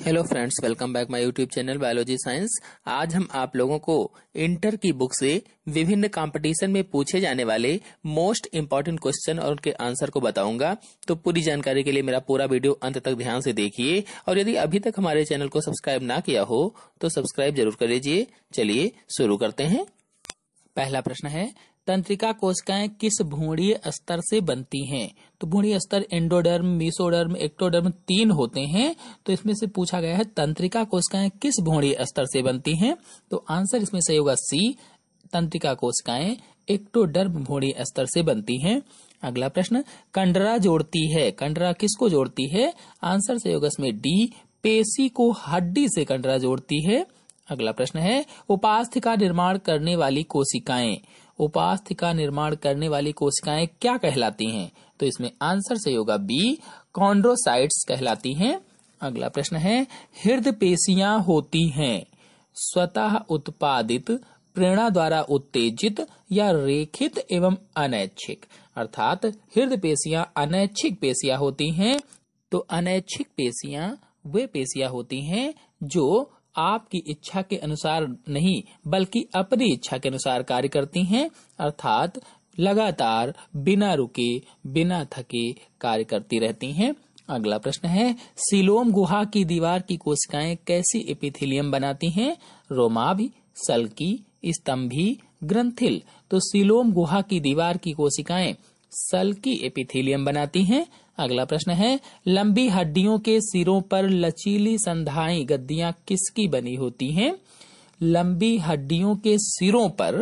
Hello friends, welcome back my YouTube channel biology science. आज हम आप लोगों को इंटर की बुक से विभिन्न कंपटीशन में पूछे जाने वाले मोस्ट इंपॉर्टेंट क्वेश्चन और उनके आंसर को बताऊंगा। तो पूरी जानकारी के लिए मेरा पूरा वीडियो अंत तक ध्यान से देखिए, और यदि अभी तक हमारे चैनल को सब्सक्राइब ना किया हो तो सब्सक्राइब जरूर कर लीजिए। चलिए शुरू करते हैं। पहला प्रश्न है, तंत्रिका कोशिकाएं किस भ्रूणीय स्तर से बनती हैं? तो भ्रूणीय स्तर एंडोडर्म, मेसोडर्म, एक्टोडर्म 3 होते हैं। तो इसमें से पूछा गया है तंत्रिका कोशिकाएं किस भ्रूणीय स्तर से बनती हैं? तो आंसर इसमें सही होगा सी, तंत्रिका कोशिकाएं एक्टोडर्म भ्रूणीय स्तर से बनती हैं। अगला प्रश्न, कंडरा जोड़ती है, कंडरा किसको जोड़ती है? आंसर सही होगा इसमें डी, पेशी को हड्डी से कंडरा जोड़ती है। अगला प्रश्न है, उपास्थि निर्माण करने वाली कोशिकाएं, उपास्थि निर्माण करने वाली कोशिकाएं क्या कहलाती हैं? तो इसमें आंसर सही होगा बी, कॉन्ड्रोसाइट्स कहलाती हैं। अगला प्रश्न है, हृदय पेशियां होती हैं स्वतः उत्पादित, प्रेरणा द्वारा उत्तेजित या रेखित एवं अनैच्छिक? अर्थात हृदय पेशियां अनैच्छिक पेशियां होती हैं। तो अनैच्छिक पेशियां वे पेशियां होती हैं जो आपकी इच्छा के अनुसार नहीं बल्कि अपनी इच्छा के अनुसार कार्य करती हैं, अर्थात लगातार बिना रुके बिना थके कार्य करती रहती हैं। अगला प्रश्न है, सीलोम गुहा की दीवार की कोशिकाएं कैसी एपिथेलियम बनाती हैं? रोमाभ, सल्की, स्तंभी, ग्रंथिल? तो सीलोम गुहा की दीवार की कोशिकाएं सल्की एपिथेलियम बनाती हैं। अगला प्रश्न है, लंबी हड्डियों के सिरों पर लचीली संधाई गद्दियां किसकी बनी होती हैं? लंबी हड्डियों के सिरों पर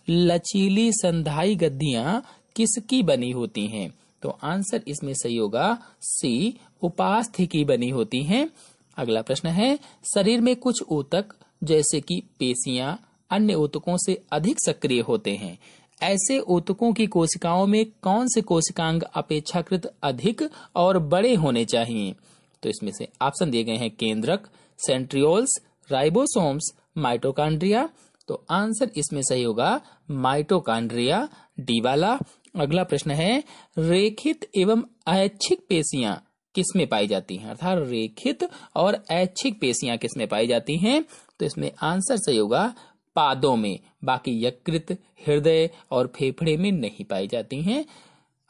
लचीली संधाई गद्दियां किसकी बनी होती हैं? तो आंसर इसमें सही होगा सी, उपास्थि की बनी होती हैं। अगला प्रश्न है, शरीर में कुछ ऊतक जैसे कि पेशियां अन्य ऊतकों से अधिक सक्रिय होते हैं। ऐसे ऊतकों की कोशिकाओं में कौन से कोशिकांग अपेक्षाकृत अधिक और बड़े होने चाहिए? तो इसमें से ऑप्शन दिए गए हैं केंद्रक, सेंट्रियोल्स, राइबोसोम्स, माइटोकॉन्ड्रिया। तो आंसर इसमें सही होगा माइटोकॉन्ड्रिया, डी वाला। अगला प्रश्न है, रेखित एवं ऐच्छिक पेशियां किसमें पाई जाती हैं? अर्थात रेखित और ऐच्छिक पेशियां किसमें पाई जाती हैं? तो इसमें आंसर सही होगा पादों में, बाकी यकृत, हृदय और फेफड़े में नहीं पाई जाती हैं।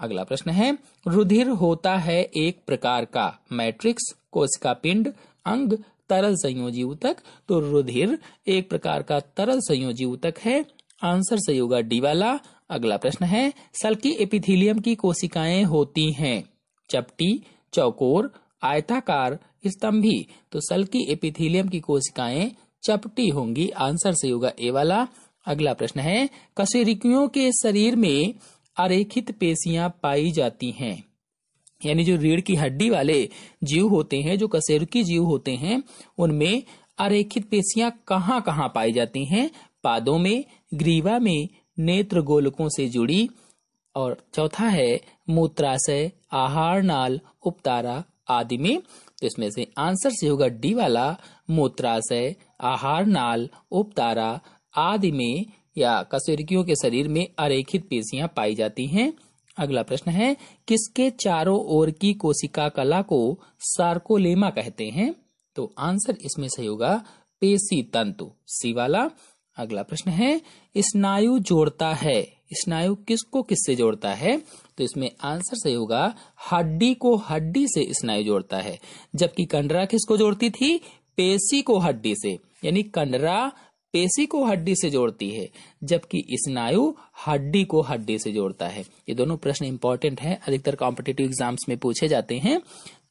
अगला प्रश्न है, रुधिर होता है एक प्रकार का मैट्रिक्स, कोशिका पिंड, अंग, तरल संयोजी ऊतक? तो रुधिर एक प्रकार का तरल संयोजी ऊतक है। आंसर सही होगा डी वाला। अगला प्रश्न है, सल्की एपिथेलियम की कोशिकाएं होती हैं चपटी, चौकोर, आयताकार, स्तंभी? तो सल्की एपिथेलियम की कोशिकाएं चपटी होंगी। आंसर सही होगा ए वाला। अगला प्रश्न है, कशेरुकियों के शरीर में अरेखित पेशियां पाई जाती हैं, यानी जो रीढ़ की हड्डी वाले जीव होते हैं, जो कशेरुकी जीव होते हैं, उनमें अरेखित पेशियां कहाँ कहाँ पाई जाती हैं? पादों में, ग्रीवा में, नेत्र गोलकों से जुड़ी। और चौथा है मूत्राशय, आहार नाल, उपतारा आदि में। तो इसमें से आंसर से होगा डी वाला, मूत्राशय, आहार नाल, उपतारा आदि में या कशेरुकियों के शरीर में अरेखित पेशियां पाई जाती हैं। अगला प्रश्न है, किसके चारों ओर की कोशिका कला को सार्कोलेमा कहते हैं? तो आंसर इसमें सही होगा पेशी तंतु, सी वाला। अगला प्रश्न है, स्नायु जोड़ता है, स्नायु किसको किससे जोड़ता है? तो इसमें आंसर सही होगा हड्डी को हड्डी से स्नायु जोड़ता है, जबकि कंडरा किसको जोड़ती थी? पेशी को हड्डी से, यानी कंडरा पेशी को हड्डी से जोड़ती है, जबकि स्नायु हड्डी को हड्डी से जोड़ता है। ये दोनों प्रश्न इंपॉर्टेंट हैं, अधिकतर कॉम्पिटिटिव एग्जाम्स में पूछे जाते हैं।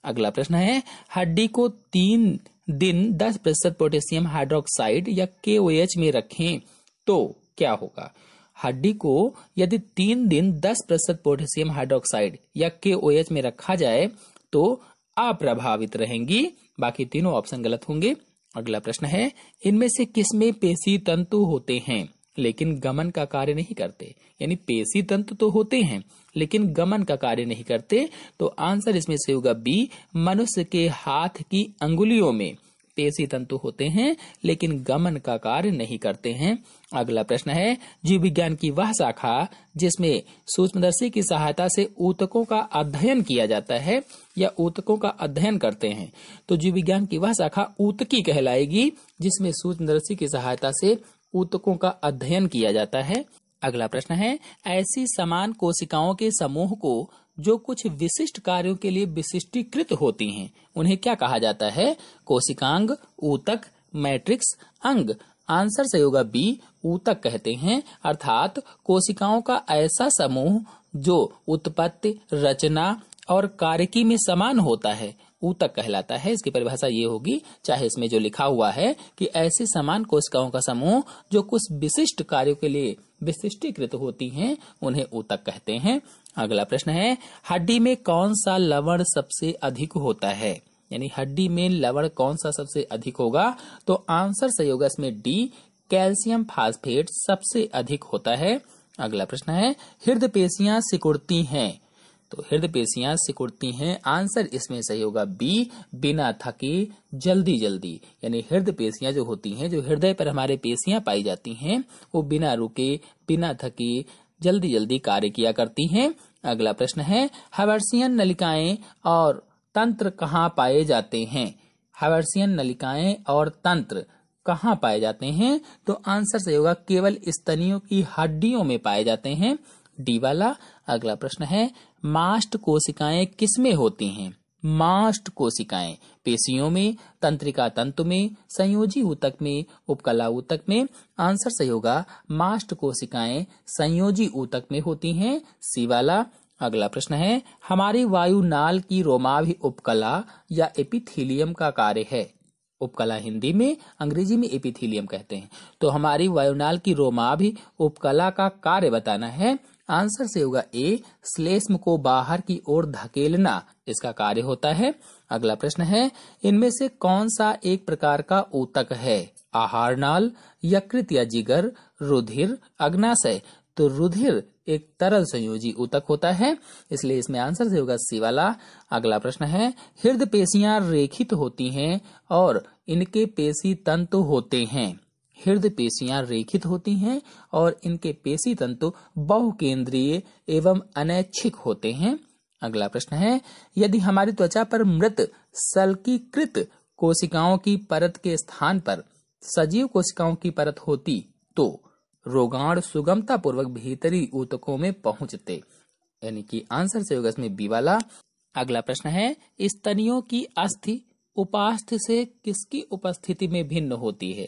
अगला प्रश्न है, हड्डी को 3 दिन 10% पोटेशियम हाइड्रोक्साइड या KOH में रखें तो क्या होगा? हड्डी को यदि 3 दिन 10% पोटेशियम हाइड्रोक्साइड या KOH में रखा जाए तो अप्रभावित रहेंगी, बाकी तीनों ऑप्शन गलत होंगे। अगला प्रश्न है, इनमें से किसमें पेशी तंतु होते हैं लेकिन गमन का कार्य नहीं करते? यानी पेशी तंतु तो होते हैं लेकिन गमन का कार्य नहीं करते। तो आंसर इसमें से होगा बी, मनुष्य के हाथ की अंगुलियों में पेशी तंतु होते हैं लेकिन गमन का कार्य नहीं करते हैं। अगला प्रश्न है, जीव विज्ञान की वह शाखा जिसमें सूक्ष्मदर्शी की सहायता से ऊतकों का अध्ययन किया जाता है या ऊतकों का अध्ययन करते हैं, तो जीव विज्ञान की वह शाखा ऊतकी कहलाएगी जिसमें सूक्ष्मदर्शी की सहायता से ऊतकों का अध्ययन किया जाता है। अगला प्रश्न है, ऐसी समान कोशिकाओं के समूह को जो कुछ विशिष्ट कार्यों के लिए विशिष्टीकृत होती हैं उन्हें क्या कहा जाता है? कोशिकांग, ऊतक, मैट्रिक्स, अंग। आंसर सही होगा बी, ऊतक कहते हैं। अर्थात कोशिकाओं का ऐसा समूह जो उत्पत्ति, रचना और कार्यकी में समान होता है ऊतक कहलाता है। इसकी परिभाषा ये होगी, चाहे इसमें जो लिखा हुआ है कि ऐसी समान कोशिकाओं का समूह जो कुछ विशिष्ट कार्यों के लिए विशिष्टीकृत होती हैं उन्हें ऊतक कहते हैं। अगला प्रश्न है, हड्डी में कौन सा लवण सबसे अधिक होता है? यानी हड्डी में लवण कौन सा सबसे अधिक होगा? तो आंसर सही होगा इसमें डी, कैल्शियम फास्फेट सबसे अधिक होता है। अगला प्रश्न है, हृदय पेशियां सिकुड़ती हैं, तो हृदय पेशियां सिकुड़ती हैं। आंसर इसमें सही होगा बी, बिना थके जल्दी जल्दी। यानी हृदय पेशियां जो होती हैं, जो हृदय पर हमारे पेशियां पाई जाती हैं, वो बिना रुके, बिना थके जल्दी जल्दी कार्य किया करती हैं। अगला प्रश्न है, हर्शियन नलिकाएं और तंत्र कहाँ पाए जाते हैं? हर्शियन नलिकाएं और तंत्र कहाँ पाए जाते हैं? तो आंसर सही होगा केवल स्तनियों की हड्डियों में पाए जाते हैं, डी वाला। अगला प्रश्न है, मास्ट कोशिकाएं किसमें होती हैं? मास्ट कोशिकाएं पेशियों में, तंत्रिका तंतु में, संयोजी ऊतक में, उपकला ऊतक में। आंसर सही होगा मास्ट कोशिकाएं संयोजी ऊतक में होती हैं, सी वाला। अगला प्रश्न है, हमारी वायुनाल की रोमाभि उपकला या एपिथीलियम का कार्य है? उपकला हिंदी में, अंग्रेजी में एपिथीलियम कहते हैं। तो हमारी वायुनाल की रोमाभि उपकला का कार्य बताना है। आंसर से होगा ए, श्लेष्म को बाहर की ओर धकेलना इसका कार्य होता है। अगला प्रश्न है, इनमें से कौन सा एक प्रकार का ऊतक है? आहार नाल, यकृत या जिगर, रुधिर, अग्नाशय। तो रुधिर एक तरल संयोजी ऊतक होता है, इसलिए इसमें आंसर से होगा सी वाला। अगला प्रश्न है, हृदय पेशियां रेखित होती हैं और इनके पेशी तंतु होते हैं। हृदय पेशियां रेखित होती हैं और इनके पेशी तंतु बहुकेंद्रीय एवं अनैच्छिक होते हैं। अगला प्रश्न है, यदि हमारी त्वचा पर मृत सल्कीकृत कोशिकाओं की परत के स्थान पर सजीव कोशिकाओं की परत होती तो रोगाणु सुगमता पूर्वक भीतरी ऊतकों में पहुंचते। यानी कि आंसर से होगा इसमें बी वाला। अगला प्रश्न है, स्तनियों की अस्थि उपास्थि से किसकी उपस्थिति में भिन्न होती है?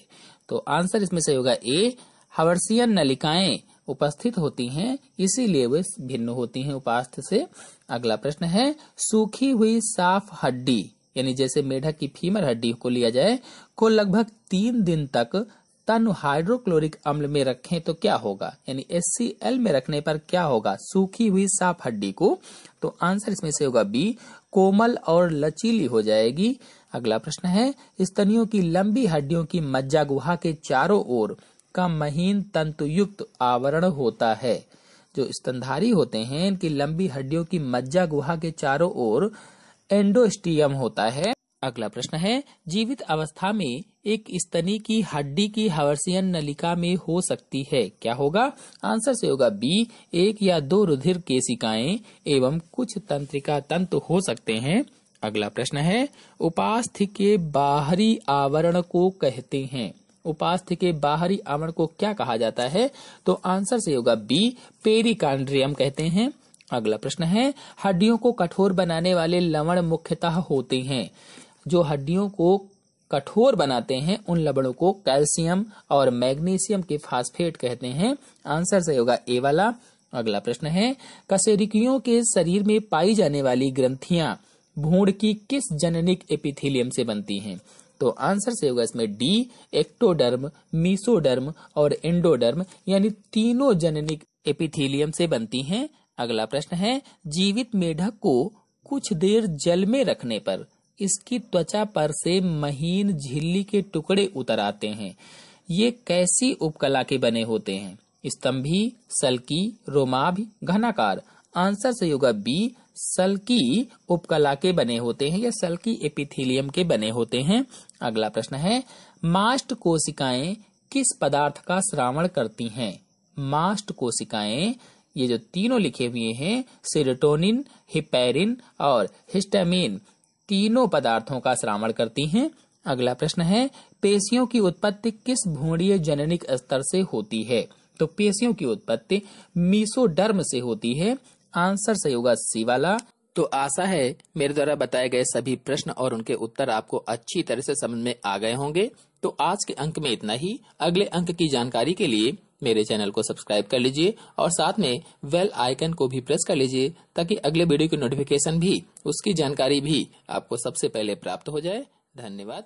तो आंसर इसमें से होगा ए, हर्शियन नलिकाएं उपस्थित होती हैं, इसीलिए वे भिन्न होती हैं उपास्थि से। अगला प्रश्न है, सूखी हुई साफ हड्डी यानी जैसे मेढक की फीमर हड्डी को लिया जाए को लगभग 3 दिन तक तन हाइड्रोक्लोरिक अम्ल में रखें तो क्या होगा? यानी HCl में रखने पर क्या होगा सूखी हुई साफ हड्डी को? तो आंसर इसमें से होगा बी, कोमल और लचीली हो जाएगी। अगला प्रश्न है, स्तनियों की लंबी हड्डियों की मज्जा गुहा के चारों ओर का महीन तंतुयुक्त आवरण होता है। जो स्तनधारी होते हैं इनकी लंबी हड्डियों की मज्जा गुहा के चारों ओर एंडोस्टियम होता है। अगला प्रश्न है, जीवित अवस्था में एक स्तनी की हड्डी की हर्शियन नलिका में हो सकती है, क्या होगा? आंसर से होगा बी, 1 या 2 रुधिर केशिकाएं एवं कुछ तंत्रिका तंतु हो सकते हैं। अगला प्रश्न है, उपास्थि के बाहरी आवरण को कहते हैं। उपास्थि के बाहरी आवरण को क्या कहा जाता है? तो आंसर से होगा बी, पेरिकांड्रियम कहते हैं। अगला प्रश्न है, हड्डियों को कठोर बनाने वाले लवण मुख्यतः होते हैं। जो हड्डियों को कठोर बनाते हैं उन लवणों को कैल्शियम और मैग्नीशियम के फास्फेट कहते हैं। आंसर सही होगा ए वाला। अगला प्रश्न है, कशेरुकियों के शरीर में पाई जाने वाली ग्रंथियां भ्रूण की किस जननिक एपिथेलियम से बनती हैं? तो आंसर से होगा इसमें डी, एक्टोडर्म, मीसोडर्म और एंडोडर्म यानी तीनों जननिक एपिथेलियम से बनती हैं। अगला प्रश्न है, जीवित मेढक को कुछ देर जल में रखने पर इसकी त्वचा पर से महीन झिल्ली के टुकड़े उतर आते हैं। ये कैसी उपकला के बने होते हैं? स्तंभी, सल्की, रोमाभ, घनाकार। आंसर से होगा बी, सल्की उपकला के बने होते हैं या सल्की एपिथेलियम के बने होते हैं। अगला प्रश्न है, मास्ट कोशिकाएं किस पदार्थ का श्रावण करती हैं? मास्ट कोशिकाएं, ये जो तीनों लिखे हुए हैं, सेरोटोनिन, हिपैरिन और हिस्टामिन, तीनों पदार्थों का श्रावण करती हैं। अगला प्रश्न है, पेशियों की उत्पत्ति किस भ्रूणीय जननिक स्तर से होती है? तो पेशियों की उत्पत्ति मीसोडर्म से होती है। आंसर सही होगा सी वाला। तो आशा है मेरे द्वारा बताए गए सभी प्रश्न और उनके उत्तर आपको अच्छी तरह से समझ में आ गए होंगे। तो आज के अंक में इतना ही। अगले अंक की जानकारी के लिए मेरे चैनल को सब्सक्राइब कर लीजिए और साथ में बेल आइकन को भी प्रेस कर लीजिए ताकि अगले वीडियो की नोटिफिकेशन भी, उसकी जानकारी भी आपको सबसे पहले प्राप्त हो जाए। धन्यवाद।